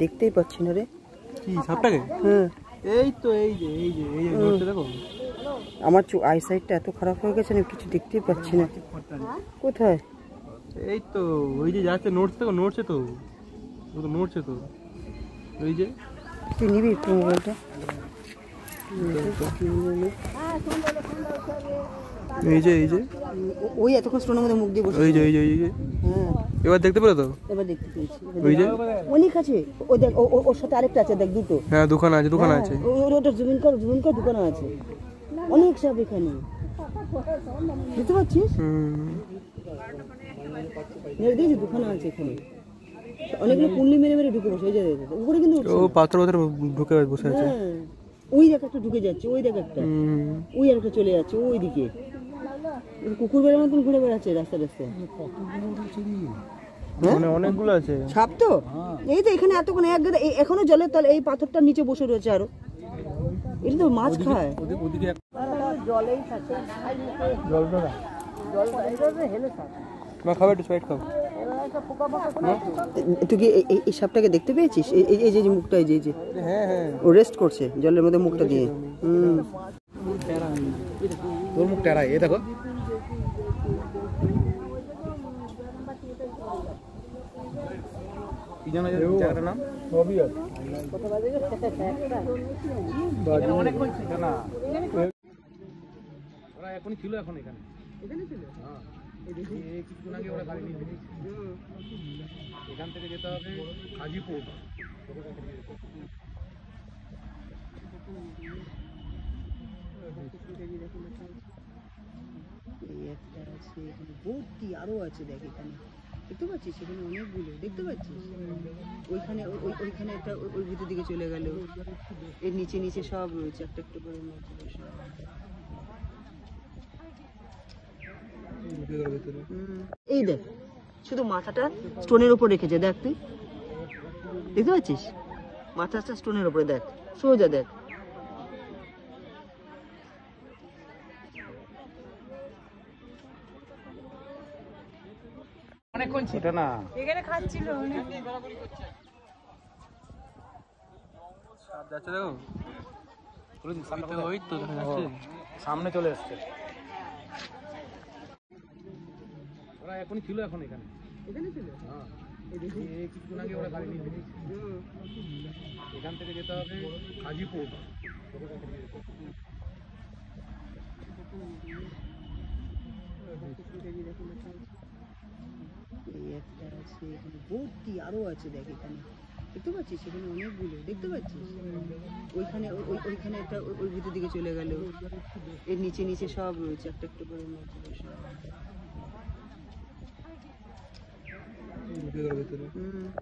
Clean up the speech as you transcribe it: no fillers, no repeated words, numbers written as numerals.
দেখতেই পাচ্ছি না রে। কি সাপটাকে? হ্যাঁ এই তো এই যে দেখো। আমার আই সাইডটা এত খারাপ হয়ে গেছে না, কিছু দেখতেই পাচ্ছি না। কোথায়? এই তো ওই যে যাচ্ছে, নড়ছে তো, নড়ছে তো, নড়ছে তো ওই যে। তুই নিবি একটু মোবাইলটা? এই যে ওই এতক্ষণ স্টোনের মধ্যে মুখ দিয়ে বসে। ওই যে হ্যাঁ এবার দেখতে পেলো তো? এবার দেখতে পেয়েছি। ওই যে অনেক আছে। ও দেখ, ওর সাথে আরেকটা আছে, দেখ দুটো। হ্যাঁ দোকান আছে, ওটা জুমিন কর দোকান আছে। অনেক সাপ এখানে, বুঝতে পারছিস? দেখছি দোকান আছে এখানে, অনেকগুলো কুন্ডলি মেরে মেরে ঢুকে বসে। উপরে কিন্তু ও পাথর ঢুকে বসে আছে। ওই দেখ একটা ঢুকে যাচ্ছে, ওই দেখ একটা, ওই আর একটা চলে যাচ্ছে ওই দিকে। কুকুর বেড়ার মতন ঘুরে বেড়াচ্ছে রাস্তা রাস্তায়। মানে অনেকগুলো আছে সাপ তো। এই তো এখানে এতক্ষণ এক গাদা, এখনো জলের তলে এই পাথরটার নিচে বসে রয়েছে। আরো এটা তো মাছ খায়। জলেই থাকে, খাবে একটু স্প্রাইট খাও। তুই কি এই সাপটাকে দেখতে পেয়েছিস? এই যে মুখটা, এই যে হ্যাঁ ও রেস্ট করছে জলের মধ্যে মুখটা দিয়ে। তোর মুখ টেরাই, এই দেখো। কি জানো জায়গাটার নাম? ওরা এখনই ছিল, এখন এখানে ছিল। হ্যাঁ কিছুক্ষণ আগে ওরা গাড়ি নিয়ে বেরিয়েছে। এখান থেকে যেতে হবে হাজিপুর। ভর্তি আরো আছে, দেখ এখানে দেখতে পাচ্ছিস? সেখানে অনেকগুলো দেখতে পাচ্ছিস। ওইখানে ওইখানে একটা ওই ভিতর দিকে চলে গেল। এর নিচে নিচে সব রয়েছে একটা একটা করে। এই দেখ, শুধু মাথাটা স্টোনের উপর রেখেছে, দেখ তুই দেখতে পাচ্ছিস? মাথাটা স্টোনের উপরে, দেখ সোজা, দেখ। অনেকক্ষণ ছিল না এখানে খাচ্ছিল। যাচ্ছে দেখো, ওই তো দেখা যাচ্ছে, সামনে চলে আসছে। ওরা এখনই ছিল, এখন এখানে ছিল। হ্যাঁ কিছুক্ষণ আগে ওরা গাড়ি নিয়ে বেরিয়েছে। এখান থেকে যেতে হবে হাজিপুর। ভর্তি আরো আছে, দেখ এখানে দেখতে পাচ্ছিস? সেখানে অনেকগুলো দেখতে পাচ্ছিস। ওইখানে ওইখানে একটা ওই ভিতর দিকে চলে গেল। এর নিচে নিচে সব রয়েছে একটা একটা করে।